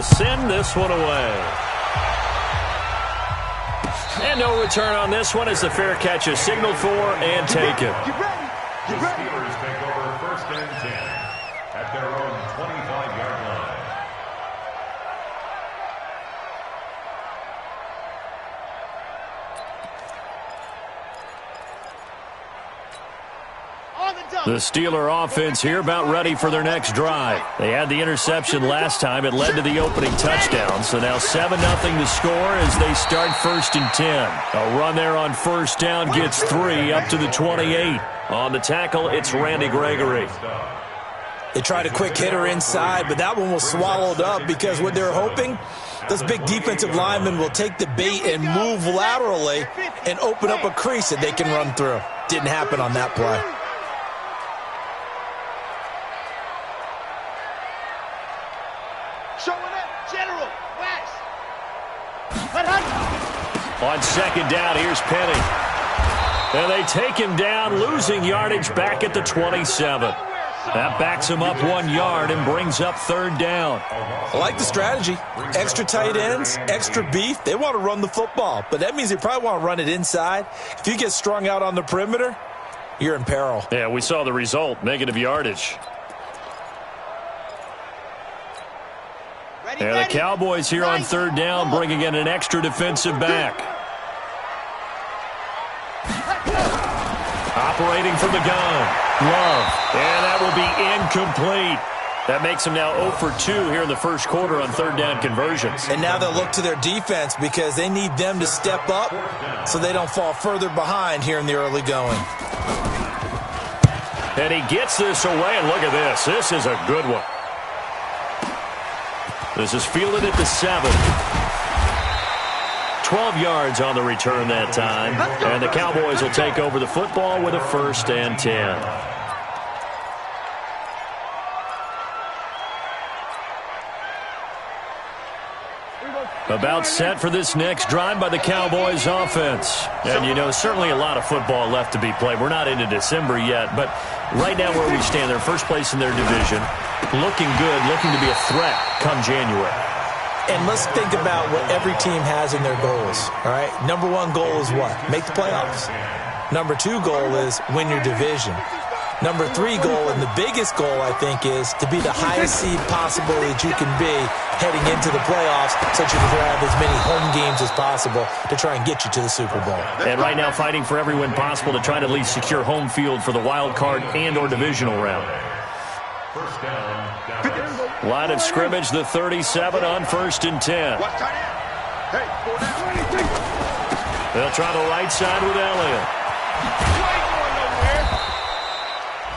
send this one away. And no return on this one as the fair catch is signaled for and taken. The Steelers take over 1st and 10 at their own 25-yard line. The Steeler offense here about ready for their next drive. They had the interception last time. It led to the opening touchdown. So now 7-0 to score as they start 1st and 10. A run there on 1st down gets 3 up to the 28. On the tackle, it's Randy Gregory. They tried a quick hitter inside, but that one was swallowed up because what they're hoping, those big defensive linemen will take the bait and move laterally and open up a crease that they can run through. Didn't happen on that play. On 2nd down, here's Penny. And they take him down, losing yardage back at the 27. That backs him up 1 yard and brings up 3rd down. I like the strategy. Extra tight ends, extra beef. They want to run the football, but that means they probably want to run it inside. If you get strung out on the perimeter, you're in peril. Yeah, we saw the result, negative yardage. And the Cowboys here on 3rd down, bringing in an extra defensive back. Operating from the gun, Love. And that will be incomplete. That makes them now 0 for 2 here in the 1st quarter on 3rd down conversions. And now they'll look to their defense because they need them to step up so they don't fall further behind here in the early going. And he gets this away, and look at this. This is a good one. This is fielded at the 7. 12 yards on the return that time. And the Cowboys will take over the football with a 1st and 10. About set for this next drive by the Cowboys offense. And, you know, certainly a lot of football left to be played. We're not into December yet, but right now where we stand, they're first place in their division. Looking good, looking to be a threat come January. And let's think about what every team has in their goals, all right? Number 1 goal is what? Make the playoffs. Number 2 goal is win your division. Number 3 goal, and the biggest goal, I think, is to be the highest seed possible that you can be heading into the playoffs so that you can have as many home games as possible to try and get you to the Super Bowl. And right now fighting for every win possible to try to at least secure home field for the wild card and or divisional round. Line of scrimmage, the 37 on 1st and 10. They'll try the right side with Elliott.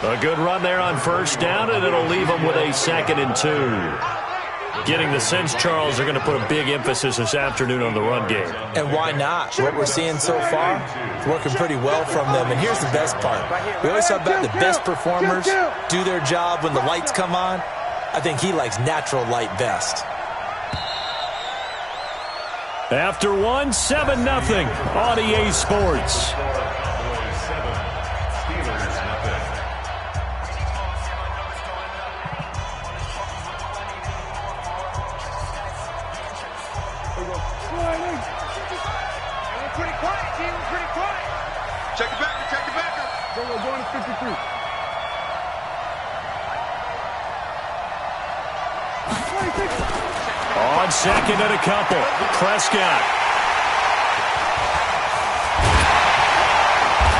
A good run there on 1st down, and it'll leave them with a 2nd and 2. Getting the sense, Charles, they're going to put a big emphasis this afternoon on the run game. And why not? What we're seeing so far is working pretty well from them. And here's the best part. We always talk about the best performers do their job when the lights come on. I think he likes natural light best. After 1, 7-0 on EA Sports. Check the backer, check the backer. We're going to 53. On 2nd and a couple, Prescott.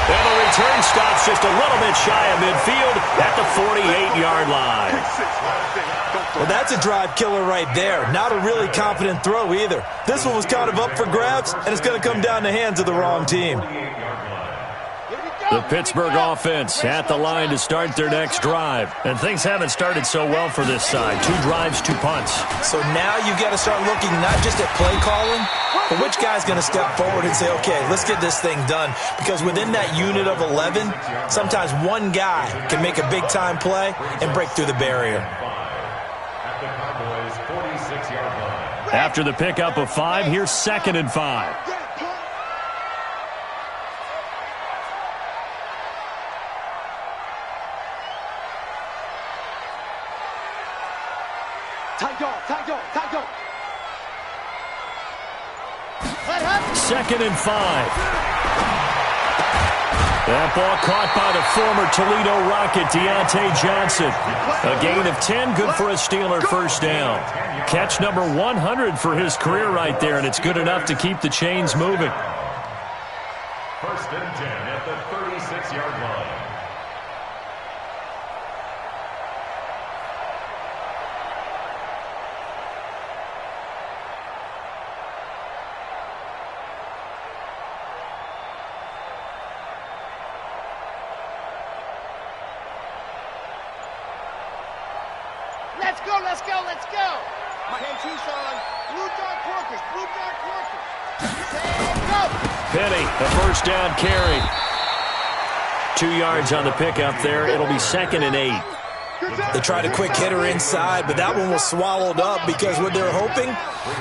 And the return stops just a little bit shy of midfield at the 48-yard line. Well, that's a drive killer right there. Not a really confident throw either. This one was kind of up for grabs, and it's going to come down the hands of the wrong team. The Pittsburgh offense at the line to start their next drive. And things haven't started so well for this side. 2 drives, 2 punts. So now you've got to start looking not just at play calling, but which guy's going to step forward and say, okay, let's get this thing done. Because within that unit of 11, sometimes one guy can make a big-time play and break through the barrier. After the pickup of 5, here's 2nd and 5. Tight dog, tight dog. 2nd and 5. That ball caught by the former Toledo Rocket, Deontay Johnson. A gain of 10, good for a Steeler first down. Catch number 100 for his career right there, and it's good enough to keep the chains moving. 1st and 10 at the 36-yard line. Let's go. Ken Tucson, Blue Dark Workers, Blue Dark Workers. Go. Penny, a first down carry. 2 yards on the pickup there. It'll be 2nd and 8. They tried a quick hitter inside, but that one was swallowed up because what they're hoping,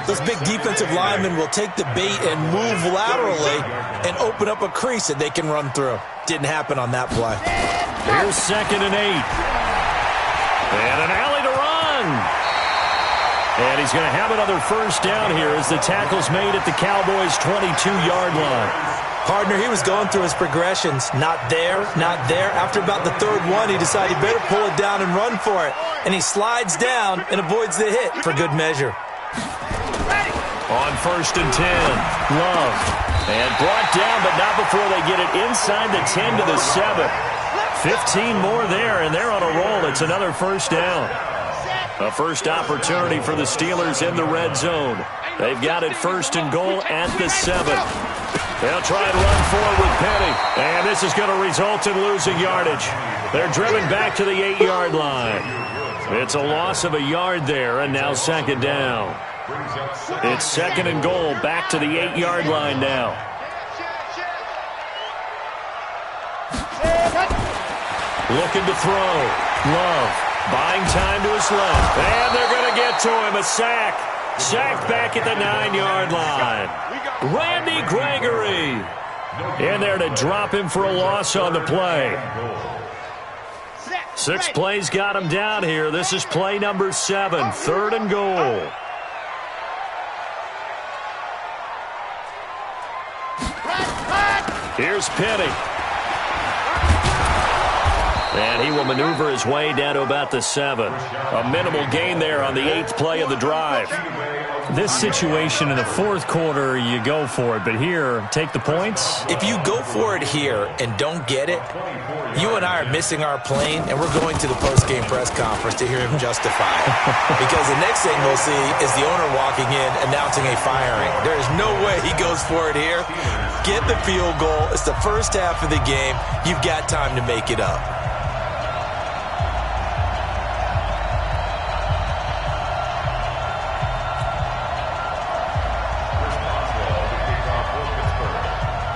those big defensive linemen will take the bait and move laterally and open up a crease that they can run through. Didn't happen on that play. Here's 2nd and 8. And an alley to run. And he's going to have another first down here as the tackle's made at the Cowboys' 22-yard line. Partner, he was going through his progressions. Not there, not there. After about the 3rd one, he decided he better pull it down and run for it. And he slides down and avoids the hit for good measure. On 1st and 10, Love. And brought down, but not before they get it inside the 10 to the 7. 15 more there, and they're on a roll. It's another first down. A first opportunity for the Steelers in the red zone. They've got it 1st and goal at the 7. They'll try and run forward with Penny. And this is going to result in losing yardage. They're driven back to the 8-yard line. It's a loss of a yard there, and now 2nd down. It's 2nd and goal, back to the 8-yard line now. Looking to throw. Love. Buying time to his left. And they're going to get to him. A sack. Sacked back at the 9-yard line. Randy Gregory in there to drop him for a loss on the play. 6 plays got him down here. This is play number 7. 3rd and goal. Here's Penny. And he will maneuver his way down to about the 7. A minimal gain there on the 8th play of the drive. This situation in the 4th quarter, you go for it. But here, take the points. If you go for it here and don't get it, you and I are missing our plane, and we're going to the post-game press conference to hear him justify it. Because the next thing we'll see is the owner walking in announcing a firing. There is no way he goes for it here. Get the field goal. It's the first half of the game. You've got time to make it up.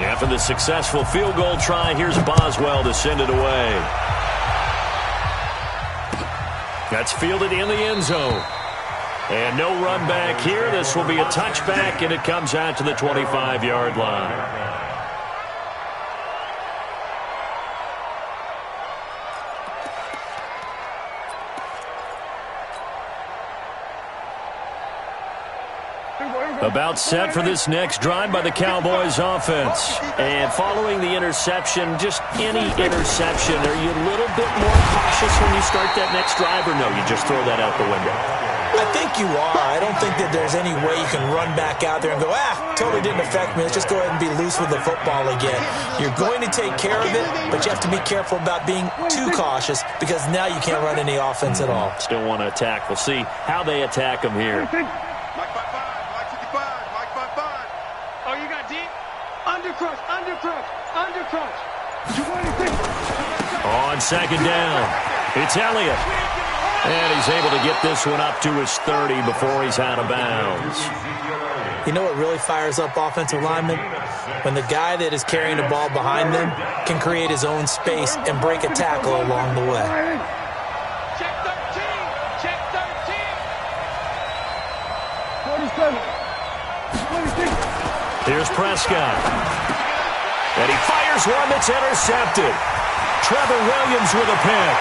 After the successful field goal try, here's Boswell to send it away. That's fielded in the end zone. And no run back here. This will be a touchback, and it comes out to the 25-yard line. About set for this next drive by the Cowboys offense. And following the interception, just any interception, are you a little bit more cautious when you start that next drive, or no, you just throw that out the window? I think you are. I don't think that there's any way you can run back out there and go, totally didn't affect me. Let's just go ahead and be loose with the football again. You're going to take care of it, but you have to be careful about being too cautious because now you can't run any offense at all. Still want to attack. We'll see how they attack them here. On 2nd down, it's Elliott. And he's able to get this one up to his 30 before he's out of bounds. You know what really fires up offensive linemen? When the guy that is carrying the ball behind them can create his own space and break a tackle along the way. Check 13. Check 13. 27. 26. Here's Prescott. And he fires one that's intercepted. Trevor Williams with a pick.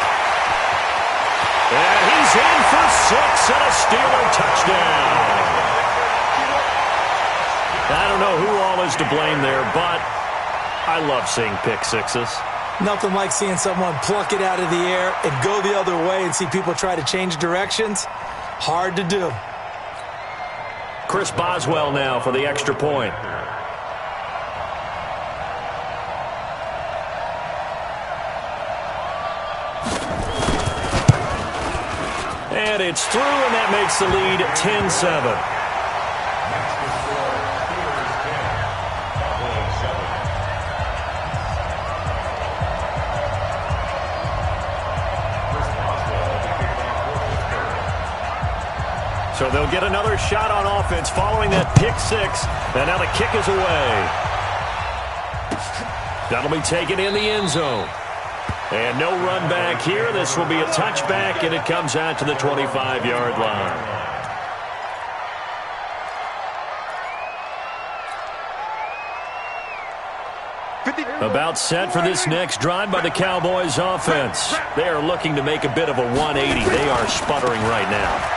And he's is in for 6 and a Steeler touchdown. I don't know who all is to blame there, but I love seeing pick sixes. Nothing like seeing someone pluck it out of the air and go the other way and see people try to change directions. Hard to do. Chris Boswell now for the extra point. And it's through, and that makes the lead 10-7. So they'll get another shot on offense following that pick six. And now the kick is away. That'll be taken in the end zone. And no run back here. This will be a touchback, and it comes out to the 25-yard line. About set for this next drive by the Cowboys offense. They are looking to make a bit of a 180. They are sputtering right now.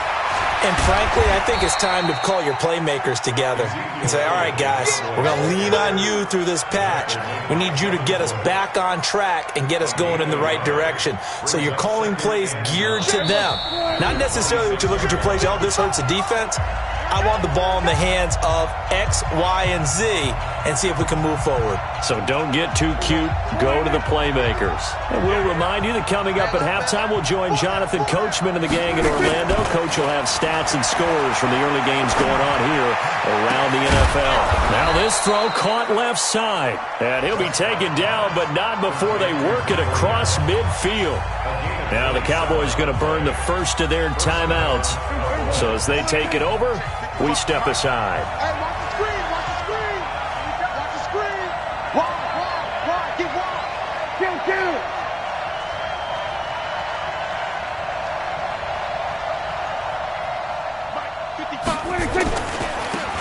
And frankly, I think it's time to call your playmakers together and say, all right, guys, we're going to lean on you through this patch. We need you to get us back on track and get us going in the right direction. So you're calling plays geared to them. Not necessarily what you look at your plays, oh, this hurts the defense. I want the ball in the hands of X, Y, and Z and see if we can move forward. So don't get too cute. Go to the playmakers. And we'll remind you that coming up at halftime, we'll join Jonathan Coachman and the gang in Orlando. Coach will have stats and scores from the early games going on here around the NFL. Now this throw caught left side. And he'll be taken down, but not before they work it across midfield. Now the Cowboys going to burn the first of their timeouts. So as they take it over, we step aside. Hey, watch the screen, watch the screen. Watch the screen. Wide, get wide. Kill.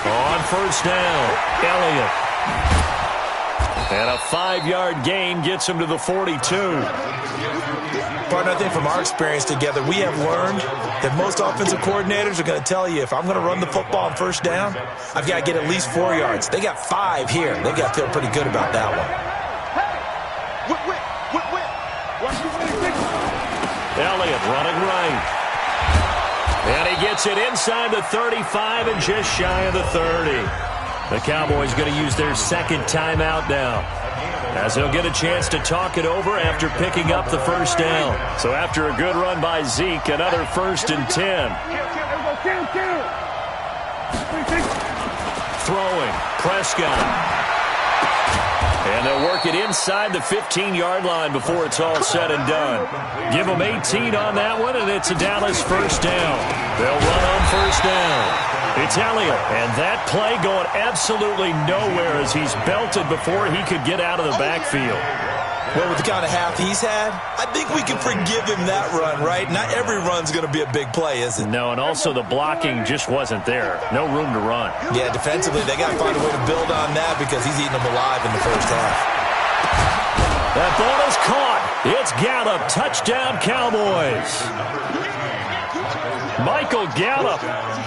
On first down, Elliott. And a 5-yard gain gets him to the 42. Partner, I think from our experience together, we have learned that most offensive coordinators are going to tell you, if I'm going to run the football on first down, I've got to get at least 4 yards. They got 5 here. They got to feel pretty good about that one. Elliott running right. And he gets it inside the 35 and just shy of the 30. The Cowboys going to use their second timeout now, as they'll get a chance to talk it over after picking up the first down. So after a good run by Zeke, another 1st and 10. Throwing, Prescott. And they'll work it inside the 15-yard line before it's all said and done. Give them 18 on that one, and it's a Dallas first down. They'll run on first down. It's Elliott, and that play going absolutely nowhere as he's belted before he could get out of the backfield. Well, with the kind of half he's had, I think we can forgive him that run, right? Not every run's going to be a big play, is it? No, and also the blocking just wasn't there. No room to run. Yeah, defensively, they got to find a way to build on that because he's eating them alive in the first half. That ball is caught. It's Gallup. Touchdown, Cowboys. Michael Gallup,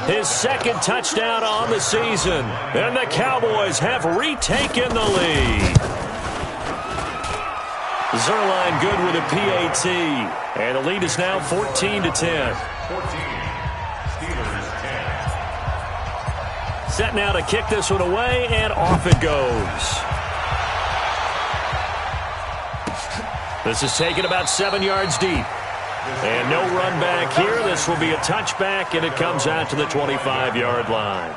his second touchdown on the season. And the Cowboys have retaken the lead. Zerline good with a PAT. And the lead is now 14-10. 14. Steelers 10. Set now to kick this one away, and off it goes. This is taken about 7 yards deep. And no run back here. This will be a touchback, and it comes out to the 25-yard line.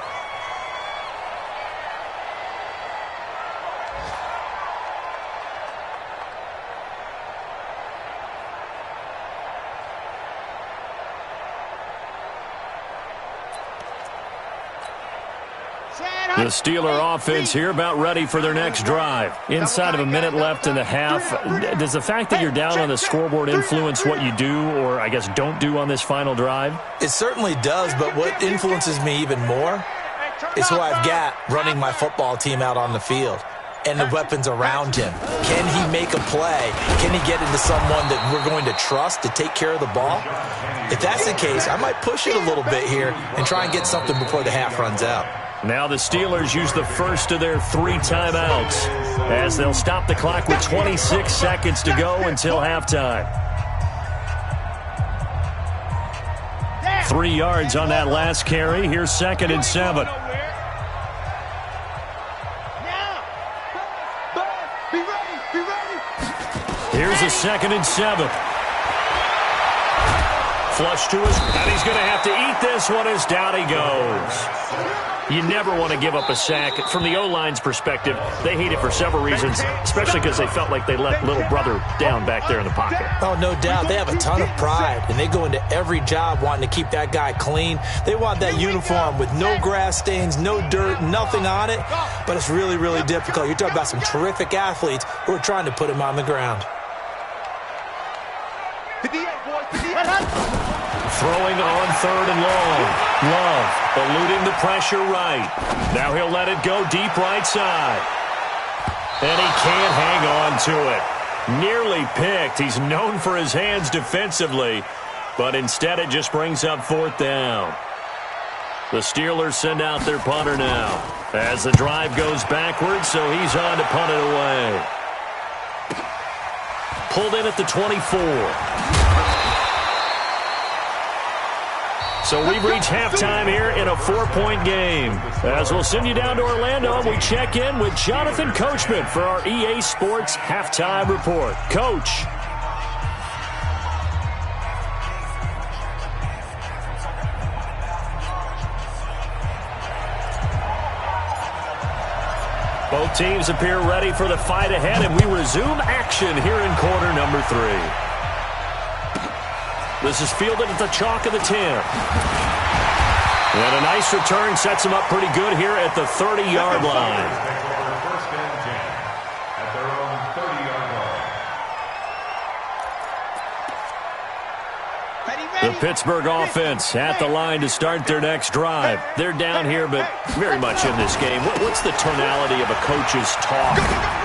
The Steeler offense here about ready for their next drive. Inside of a minute left in the half. Does the fact that you're down on the scoreboard influence what you do, or I guess don't do on this final drive? It certainly does, but what influences me even more is who I've got running my football team out on the field. and the weapons around him. Can he make a play? Can he get into someone that we're going to trust to take care of the ball? If that's the case, I might push it a little bit here and try and get something before the half runs out. Now the Steelers use the first of their 3 timeouts as they'll stop the clock with 26 seconds to go until halftime. 3 yards on that last carry. Here's 2nd and 7. Here's a 2nd and 7. Flush to his, and he's going to have to eat this one as down he goes. You never want to give up a sack. From the O-line's perspective, they hate it for several reasons, especially because they felt like they let little brother down back there in the pocket. Oh, no doubt. They have a ton of pride, and they go into every job wanting to keep that guy clean. They want that uniform with no grass stains, no dirt, nothing on it, but it's really, really difficult. You're talking about some terrific athletes who are trying to put him on the ground. Throwing on 3rd and long. Love eluding the pressure right. Now he'll let it go deep right side. And he can't hang on to it. Nearly picked. He's known for his hands defensively, but instead it just brings up 4th down. The Steelers send out their punter now as the drive goes backwards, so he's on to punt it away. Pulled in at the 24. So we've reached halftime here in a 4-point game. As we'll send you down to Orlando, we check in with Jonathan Coachman for our EA Sports Halftime Report. Coach. Both teams appear ready for the fight ahead, and we resume action here in quarter number 3. This is fielded at the chalk of the 10. And a nice return sets him up pretty good here at the 30-yard line. First and 10 at their own 30-yard line. The Pittsburgh offense at the line to start their next drive. They're down here, but very much in this game. What's the tonality of a coach's talk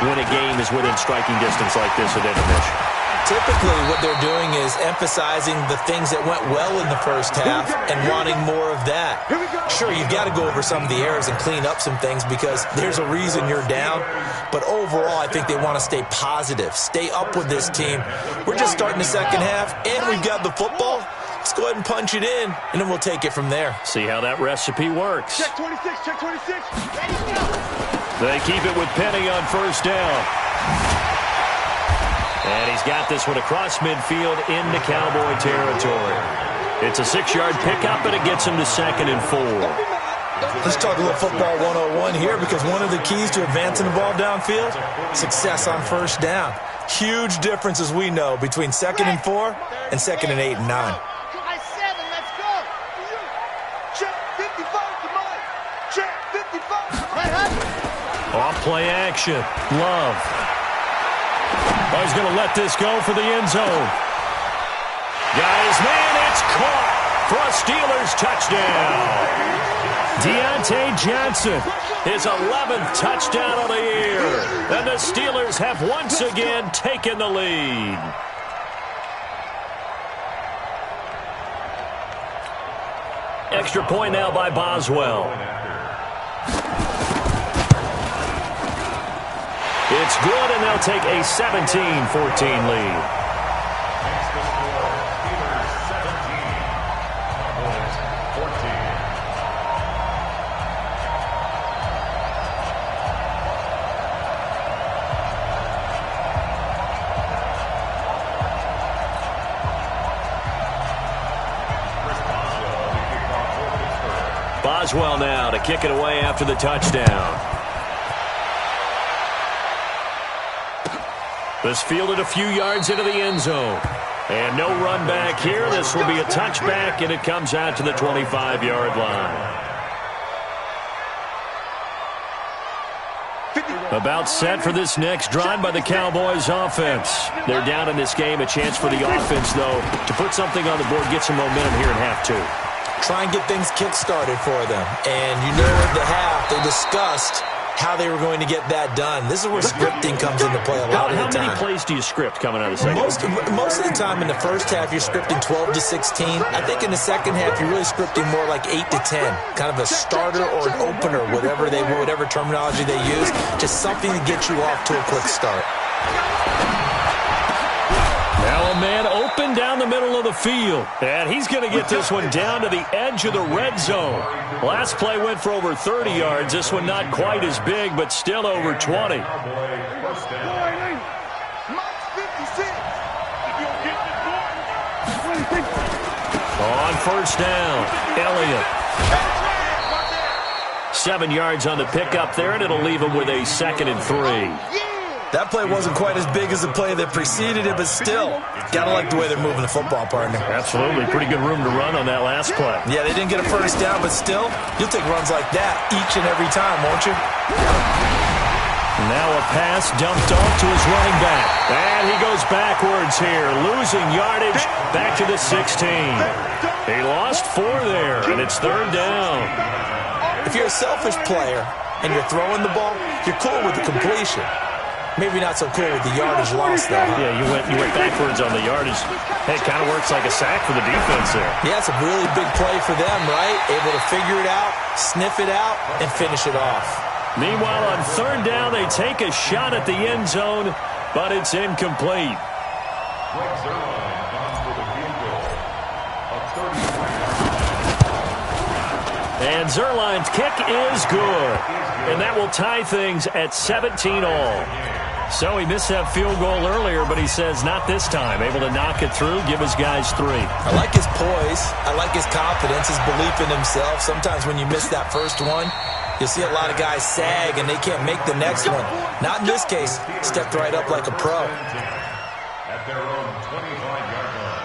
when a game is within striking distance like this at intermission? Typically, what they're doing is emphasizing the things that went well in the first half and wanting more of that. Sure, you've got to go over some of the errors and clean up some things because there's a reason you're down. But overall, I think they want to stay positive, stay up with this team. We're just starting the second half, and we've got the football. Let's go ahead and punch it in, and then we'll take it from there. See how that recipe works. Check 26, check 26. Ready, go. They keep it with Penny on 1st down. And he's got this one across midfield into Cowboy territory. It's a 6-yard pickup, and it gets him to 2nd and 4. Let's talk a little football 101 here because one of the keys to advancing the ball downfield, success on 1st down. Huge difference, as we know, between 2nd and 4 and 2nd and 8 and 9. Let's go. Check 55 to Mike. Check 55. Off play action. Love. Oh, he's going to let this go for the end zone. Guys, man, it's caught for a Steelers touchdown. Deontay Johnson, his 11th touchdown of the year. And the Steelers have once again taken the lead. Extra point now by Boswell. It's good, and they'll take a 17-14 lead. Boswell now to kick it away after the touchdown. This fielded a few yards into the end zone. And no run back here. This will be a touchback, and it comes out to the 25-yard line. About set for this next drive by the Cowboys offense. They're down in this game. A chance for the offense, though, to put something on the board, get some momentum here in half 2. Try and get things kick-started for them. And you know at the half they discussed how they were going to get that done. This is where scripting comes into play a lot of the time. How many plays do you script coming out of the second? Most of the time in the first half, you're scripting 12 to 16. I think in the second half, you're really scripting more like 8 to 10. Kind of a starter or an opener, whatever terminology they use. Just something to get you off to a quick start. Now a man open down the middle of the field. And he's going to get this one down to the edge of the red zone. Last play went for over 30 yards. This one not quite as big, but still over 20. On first down, Elliott. 7 yards on the pickup there, and it'll leave him with a 2nd and 3. That play wasn't quite as big as the play that preceded it, but still, got to like the way they're moving the football, partner. Absolutely. Pretty good room to run on that last play. Yeah, they didn't get a first down, but still, you'll take runs like that each and every time, won't you? Now a pass dumped off to his running back. And he goes backwards here, losing yardage back to the 16. He lost 4 there, and it's 3rd down. If you're a selfish player and you're throwing the ball, you're cool with the completion. Maybe not so cool with the yardage loss, though. Huh? Yeah, you went backwards on the yardage. Hey, it kind of works like a sack for the defense there. Yeah, it's a really big play for them, right? Able to figure it out, sniff it out, and finish it off. Meanwhile, on 3rd down, they take a shot at the end zone, but it's incomplete. And Zerline's kick is good. And that will tie things at 17 all. So he missed that field goal earlier, but he says not this time. Able to knock it through, give his guys 3. I like his poise. I like his confidence, his belief in himself. Sometimes when you miss that first one, you'll see a lot of guys sag and they can't make the next one. Not in this case. Stepped right up like a pro. At their own 25-yard line.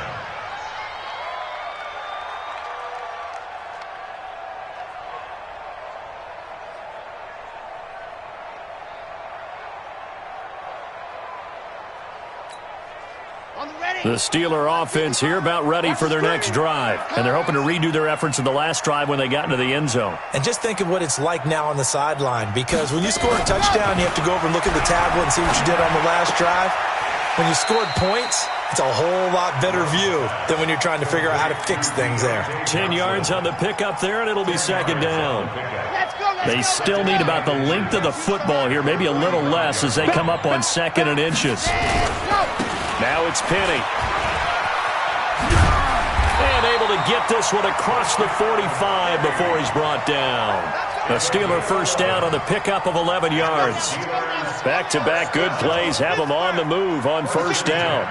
The Steeler offense here about ready for their next drive. And they're hoping to redo their efforts in the last drive when they got into the end zone. And just think of what it's like now on the sideline, because when you score a touchdown, you have to go over and look at the tablet and see what you did on the last drive. When you scored points, it's a whole lot better view than when you're trying to figure out how to fix things there. 10 yards on the pickup there, and it'll be 2nd down. They still need about the length of the football here, maybe a little less as they come up on 2nd and inches. Now it's Penny. And able to get this one across the 45 before he's brought down. A Steeler first down on the pickup of 11 yards. Back-to-back good plays have them on the move on first down.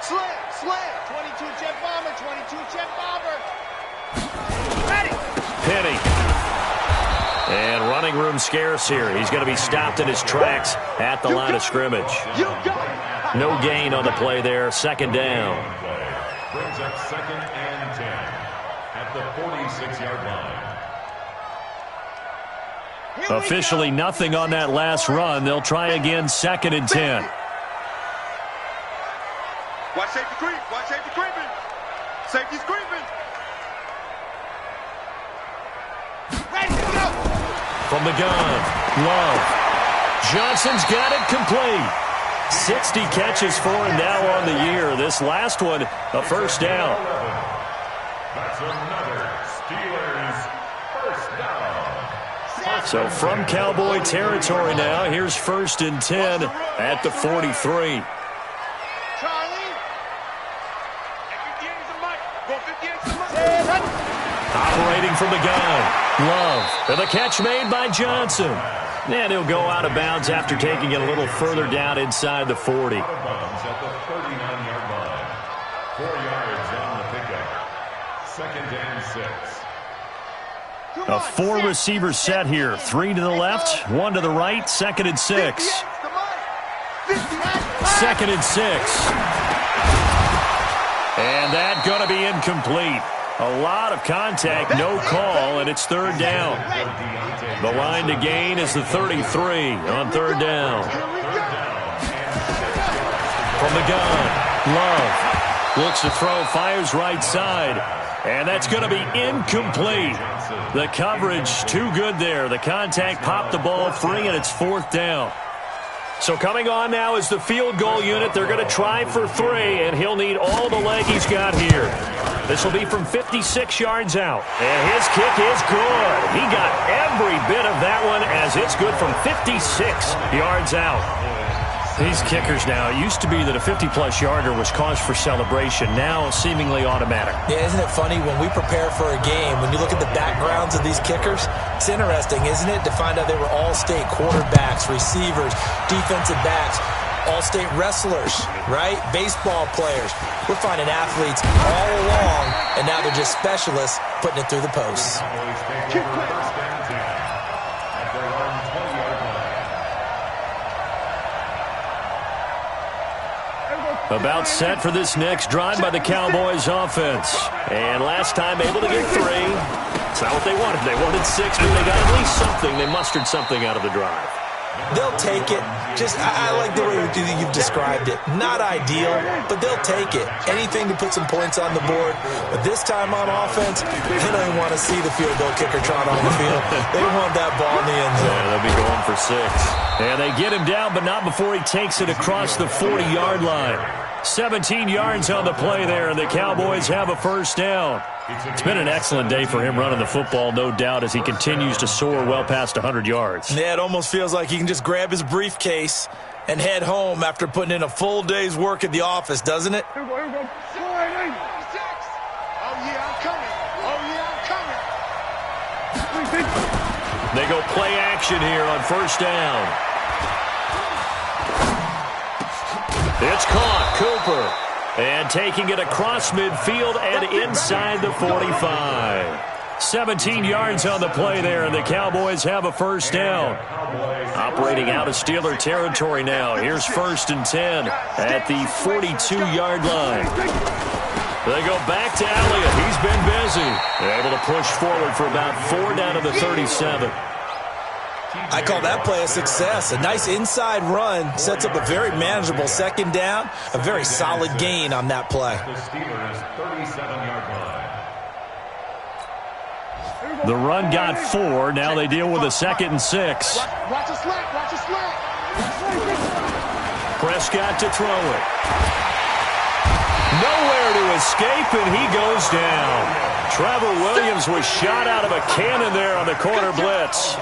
Slam. 22 jet bomber, 22 jet bomber. Ready. Penny. And running room scarce here. He's going to be stopped in his tracks at the line of scrimmage. No gain on the play there. 2nd down. Brings up 2nd and 10 at the 46-yard line. Officially nothing on that last run. They'll try again 2nd and 10. Watch safety creep. Watch safety creeping. Safety's creeping. Ready to go. From the gun, Love. Johnson's got it complete. 60 catches for him now on the year. This last one, a first down. That's another Steelers first down. So from Cowboy territory now, here's 1st and 10 at the 43. Charlie. Operating from the gun. Love. And the catch made by Johnson. And he'll go out of bounds after taking it a little further down inside the 40. Out of bounds at the 39-yard line. 4 yards on the pickup. 2nd and 6. A 4-receiver set here. 3 to the left, 1 to the right. 2nd and 6. 2nd and 6. And that going to be incomplete. A lot of contact, no call, and it's 3rd down. The line to gain is the 33 on 3rd down. From the gun, Love looks to throw, fires right side. And that's going to be incomplete. The coverage too good there. The contact popped the ball free, and it's 4th down. So coming on now is the field goal unit. They're going to try for 3, and he'll need all the leg he's got here. This will be from 56 yards out. And his kick is good. He got every bit of that one as it's good from 56 yards out. These kickers now, it used to be that a 50-plus yarder was cause for celebration. Now seemingly automatic. Yeah, isn't it funny when we prepare for a game, when you look at the backgrounds of these kickers, it's interesting, isn't it, to find out they were all-state quarterbacks, receivers, defensive backs, all-state wrestlers, right? Baseball players. We're finding athletes all along, and now they're just specialists putting it through the posts. About set for this next drive by the Cowboys offense. And last time able to get 3. It's not what they wanted. They wanted 6, but they got at least something. They mustered something out of the drive. They'll take it. I like the way you've described it. Not ideal, but they'll take it. Anything to put some points on the board. But this time on offense, they don't even want to see the field goal kicker trot on the field. They want that ball in the end zone. Yeah, they'll be going for 6. And they get him down, but not before he takes it across the 40-yard line. 17 yards on the play there, and the Cowboys have a 1st down. It's been an excellent day for him running the football, no doubt, as he continues to soar well past 100 yards. Yeah, it almost feels like he can just grab his briefcase and head home after putting in a full day's work at the office, doesn't it? Here we go. Oh, yeah, I'm coming. They go play action here on 1st down. It's caught, Cooper. And taking it across midfield and inside the 45. 17 yards on the play there, and the Cowboys have a 1st down. Operating out of Steeler territory now. Here's 1st and 10 at the 42-yard line. They go back to Elliott. He's been busy. They're able to push forward for about 4 down to the 37. I call that play a success. A nice inside run sets up a very manageable 2nd down. A very solid gain on that play. The Steelers' 37-yard line. The run got 4. Now they deal with a 2nd and 6. Watch the slack. Prescott to throw it. Nowhere to escape, and he goes down. Trevor Williams was shot out of a cannon there on the corner blitz.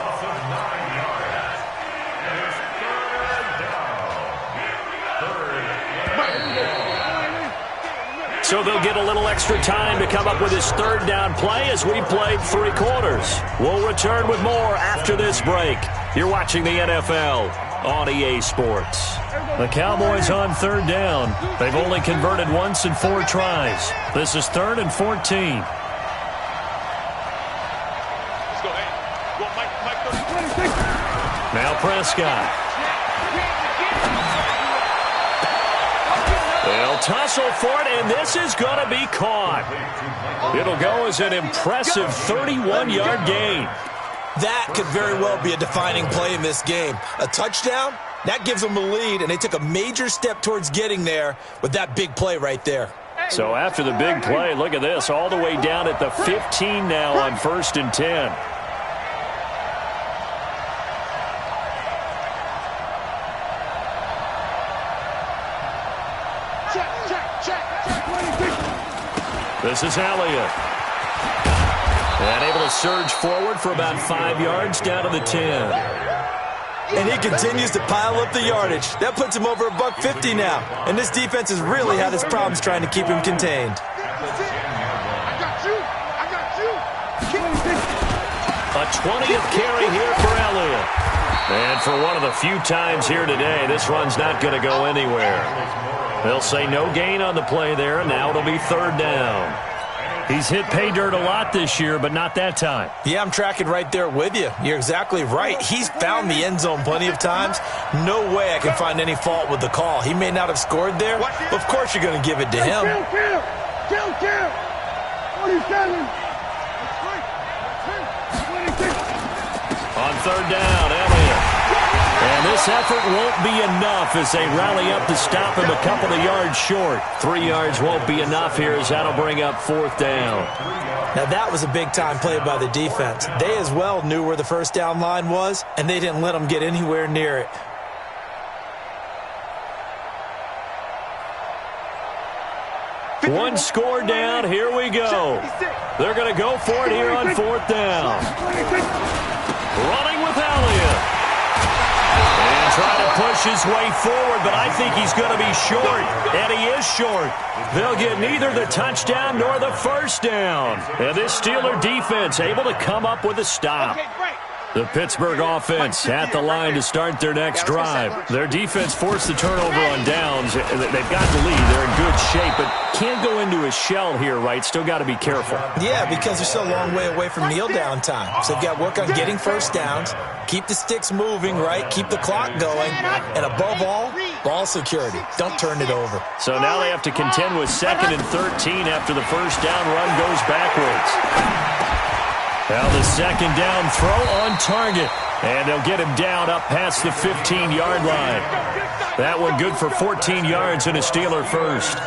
So they'll get a little extra time to come up with his 3rd down play as we played 3 quarters. We'll return with more after this break. You're watching the NFL on EA Sports. The Cowboys on 3rd down. They've only converted once in 4 tries. This is 3rd and 14. Now Prescott. They'll tussle for it, and this is going to be caught. It'll go as an impressive 31-yard gain. That could very well be a defining play in this game. A touchdown, that gives them a lead, and they took a major step towards getting there with that big play right there. So after the big play, look at this, all the way down at the 15 now on 1st and 10. This is Elliott. And able to surge forward for about 5 yards down to the 10. And he continues to pile up the yardage. That puts him over $150 now. And this defense has really had its problems trying to keep him contained. A 20th carry here for Elliott. And for one of the few times here today, this run's not going to go anywhere. They'll say no gain on the play there, and now it'll be 3rd down. He's hit pay dirt a lot this year, but not that time. Yeah, I'm tracking right there with you. You're exactly right. He's found the end zone plenty of times. No way I can find any fault with the call. He may not have scored there, but of course you're going to give it to him. Kill. 47. On 3rd down, Elliott. And This effort won't be enough as they rally up to stop him a couple of yards short. 3 yards won't be enough here as that'll bring up 4th down. Now, that was a big-time play by the defense. They as well knew where the first down line was, and they didn't let them get anywhere near it. One score down. Here we go. They're going to go for it here on 4th down. Running with Elliott. And trying to push his way forward, but I think he's going to be short. And he is short. They'll get neither the touchdown nor the first down. And this Steeler defense able to come up with a stop. The Pittsburgh offense at the line to start their next drive. Their defense forced the turnover on downs. They've got the lead. They're in good shape, but can't go into a shell here, right? Still got to be careful. Yeah, because they're still a long way away from kneel down time. So they've got to work on getting first downs, keep the sticks moving, right? Keep the clock going, and above all, ball security. Don't turn it over. So now they have to contend with 2nd and 13 after the first down run goes backwards. Now the second down throw on target. And they'll get him down up past the 15-yard line. That one good for 14 yards and a Steeler first.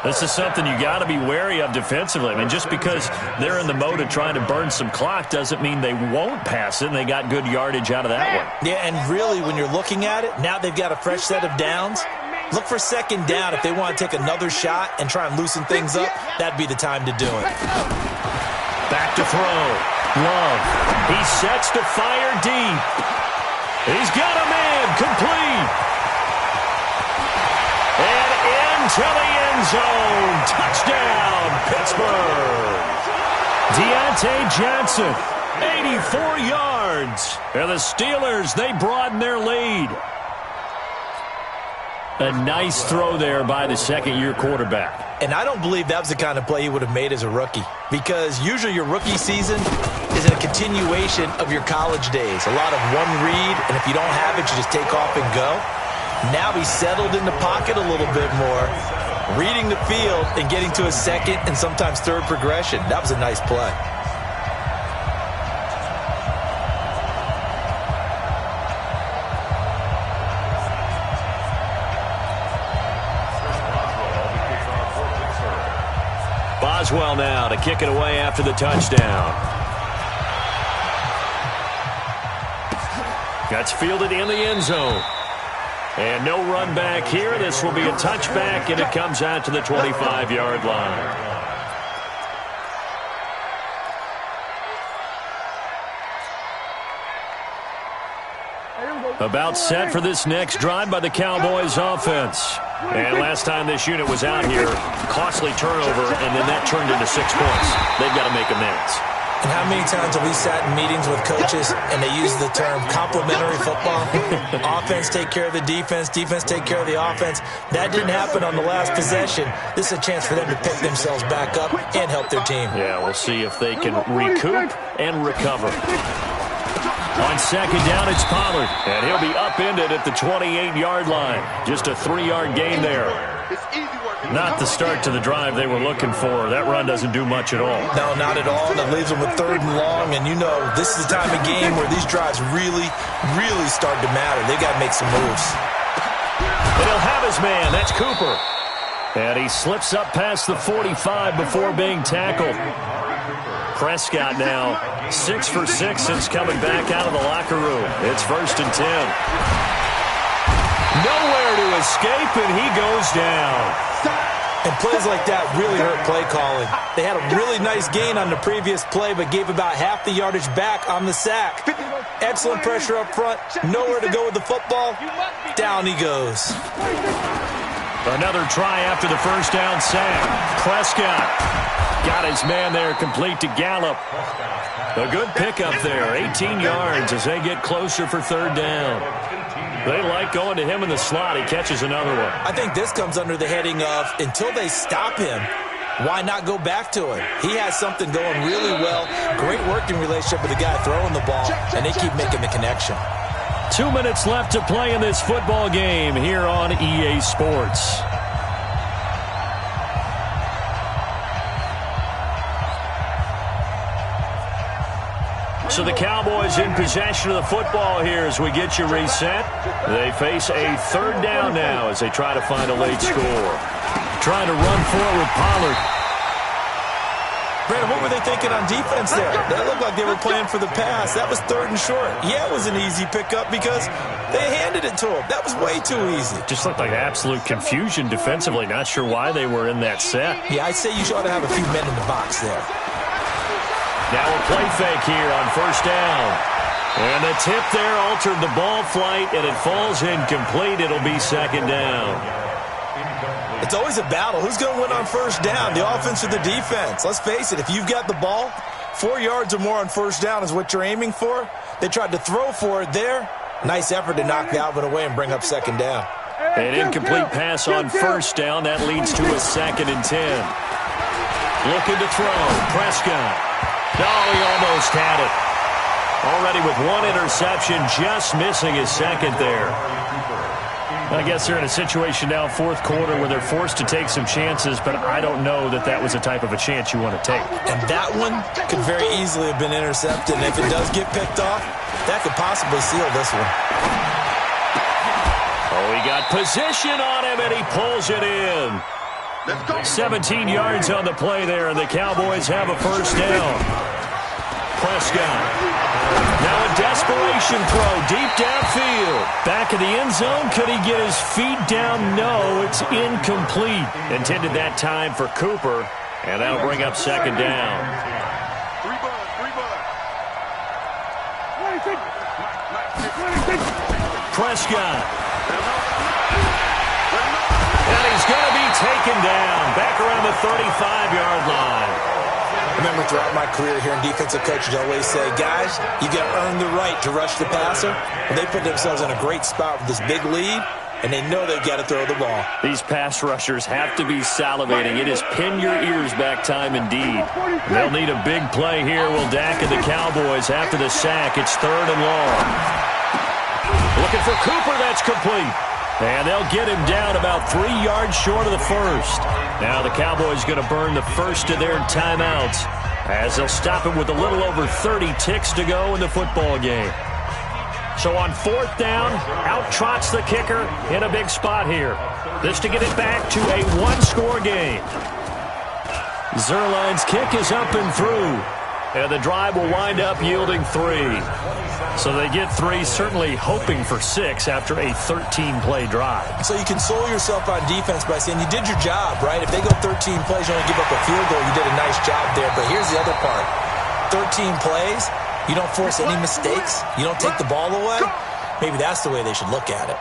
This is something you got to be wary of defensively. I mean, just because they're in the mode of trying to burn some clock doesn't mean they won't pass it, and they got good yardage out of that one. Yeah, and really, when you're looking at it, now they've got a fresh set of downs. Look for second down if they want to take another shot and try and loosen things up. That'd be the time to do it. Back to throw. Love. He sets to fire deep. He's got a man complete. And into the end zone. Touchdown, Pittsburgh. Deontay Johnson, 84 yards. And the Steelers, they broaden their lead. A nice throw there by the second-year quarterback. And I don't believe that was the kind of play he would have made as a rookie, because usually your rookie season is a continuation of your college days. A lot of one read, and if you don't have it, you just take off and go. Now he's settled in the pocket a little bit more, reading the field and getting to a second and sometimes third progression. That was a nice play. Boswell now to kick it away after the touchdown. That's fielded in the end zone. And no run back here. This will be a touchback, and it comes out to the 25-yard line. About set for this next drive by the Cowboys offense. And last time this unit was out here, costly turnover, and then that turned into 6 points. They've got to make amends. And how many times have we sat in meetings with coaches and they use the term complementary football? Offense take care of the defense, defense take care of the offense. That didn't happen on the last possession. This is a chance for them to pick themselves back up and help their team. Yeah, we'll see if they can recoup and recover. On second down, it's Pollard, and he'll be upended at the 28-yard line. Just a 3-yard gain there. Not the start to the drive they were looking for. That run doesn't do much at all. No, not at all. And it leaves them with 3rd and long. And you know, this is the time of game where these drives really, really start to matter. They got to make some moves. And he'll have his man. That's Cooper. And he slips up past the 45 before being tackled. Prescott now 6 for 6 since coming back out of the locker room. It's 1st and 10. Nowhere to escape, and he goes down. And plays like that really hurt play calling. They had a really nice gain on the previous play, but gave about half the yardage back on the sack. Excellent pressure up front. Nowhere to go with the football. Down he goes. Another try after the first down sack. Prescott got his man there complete to Gallup. A good pickup there. 18 yards as they get closer for 3rd down. They like going to him in the slot. He catches another one. I think this comes under the heading of, until they stop him, why not go back to it? He has something going really well. Great working relationship with the guy throwing the ball, and they keep making the connection. 2 minutes left to play in this football game here on EA Sports. So the Cowboys in possession of the football here as we get you reset. They face a third down now as they try to find a late score. Trying to run forward, Pollard. Brandon, what were they thinking on defense there? They looked like they were playing for the pass. That was 3rd and short. Yeah, it was an easy pickup because they handed it to him. That was way too easy. Just looked like absolute confusion defensively. Not sure why they were in that set. Yeah, I'd say you ought to have a few men in the box there. Now a play fake here on 1st down. And the tip there altered the ball flight, and it falls incomplete. It'll be 2nd down. It's always a battle. Who's going to win on 1st down, the offense or the defense? Let's face it, if you've got the ball, 4 yards or more on 1st down is what you're aiming for. They tried to throw for it there. Nice effort to knock Alvin away and bring up 2nd down. An incomplete pass on 1st down. That leads to a 2nd and 10. Looking to throw. Prescott. Oh, he almost had it. Already with 1 interception, just missing his 2nd there. I guess they're in a situation now, 4th quarter, where they're forced to take some chances, but I don't know that that was the type of a chance you want to take. And that one could very easily have been intercepted, and if it does get picked off, that could possibly seal this one. Oh, he got position on him, and he pulls it in. 17 yards on the play there, and the Cowboys have a 1st down. Prescott. Now a desperation throw deep downfield. Back in the end zone. Could he get his feet down? No, it's incomplete. Intended that time for Cooper, and that'll bring up 2nd down. Prescott. And he's going to be taken down. Back around the 35-yard line. I remember throughout my career hearing defensive coaches always say, guys, you got to earn the right to rush the passer. And they put themselves in a great spot with this big lead, and they know they've got to throw the ball. These pass rushers have to be salivating. It is pin your ears back time indeed. They'll need a big play here. Will Dak and the Cowboys after the sack. It's 3rd and long. Looking for Cooper. That's complete. And they'll get him down about 3 yards short of the 1st. Now the Cowboys going to burn the 1st of their timeouts as they'll stop him with a little over 30 ticks to go in the football game. So on 4th down, out trots the kicker in a big spot here. This to get it back to a 1-score game. Zerline's kick is up and through. And the drive will wind up yielding 3. So they get 3, certainly hoping for 6 after a 13-play drive. So you console yourself on defense by saying you did your job, right? If they go 13 plays, you only give up a field goal, you did a nice job there. But here's the other part. 13 plays, you don't force any mistakes, you don't take the ball away. Maybe that's the way they should look at it.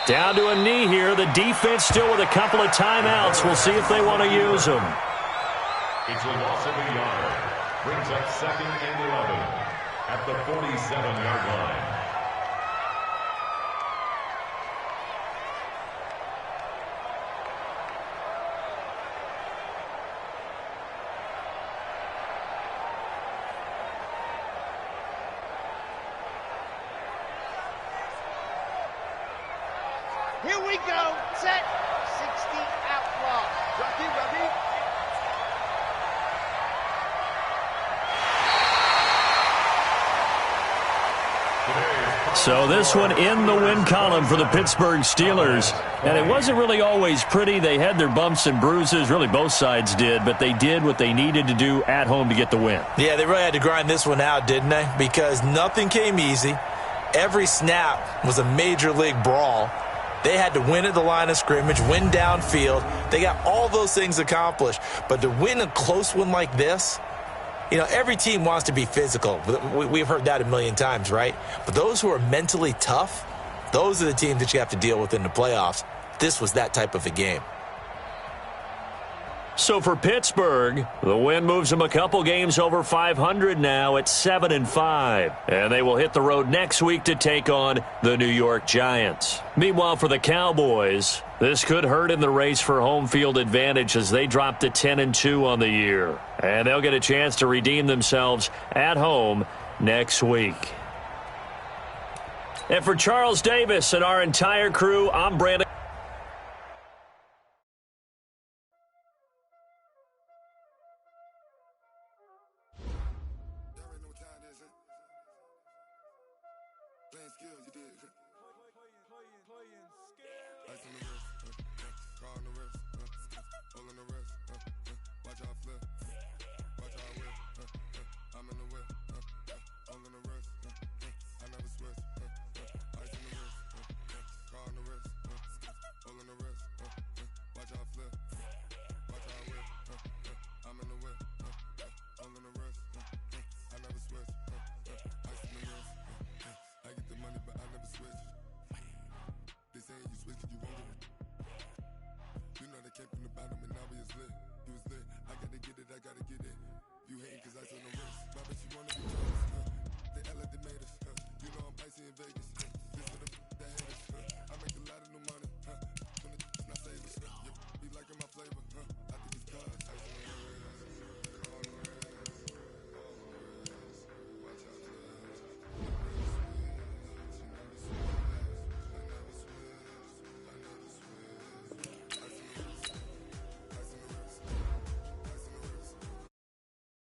Down to a knee here. The defense still with a couple of timeouts. We'll see if they want to use them. It's a loss of a yard. Brings up 2nd and 11 at the 47-yard line. Here we go. Set. 60 out block. Rocky. So this one in the win column for the Pittsburgh Steelers. And it wasn't really always pretty. They had their bumps and bruises. Really, both sides did. But they did what they needed to do at home to get the win. Yeah, they really had to grind this one out, didn't they? Because nothing came easy. Every snap was a major league brawl. They had to win at the line of scrimmage, win downfield. They got all those things accomplished. But to win a close one like this, you know, every team wants to be physical. We've heard that a million times, right? But those who are mentally tough, those are the teams that you have to deal with in the playoffs. This was that type of a game. So for Pittsburgh, the win moves them a couple games over 500 now at 7-5. And they will hit the road next week to take on the New York Giants. Meanwhile, for the Cowboys, this could hurt in the race for home field advantage as they drop to 10-2 on the year. And they'll get a chance to redeem themselves at home next week. And for Charles Davis and our entire crew, I'm Brandon. Vegas. This for the that haters. I make a lot of new money.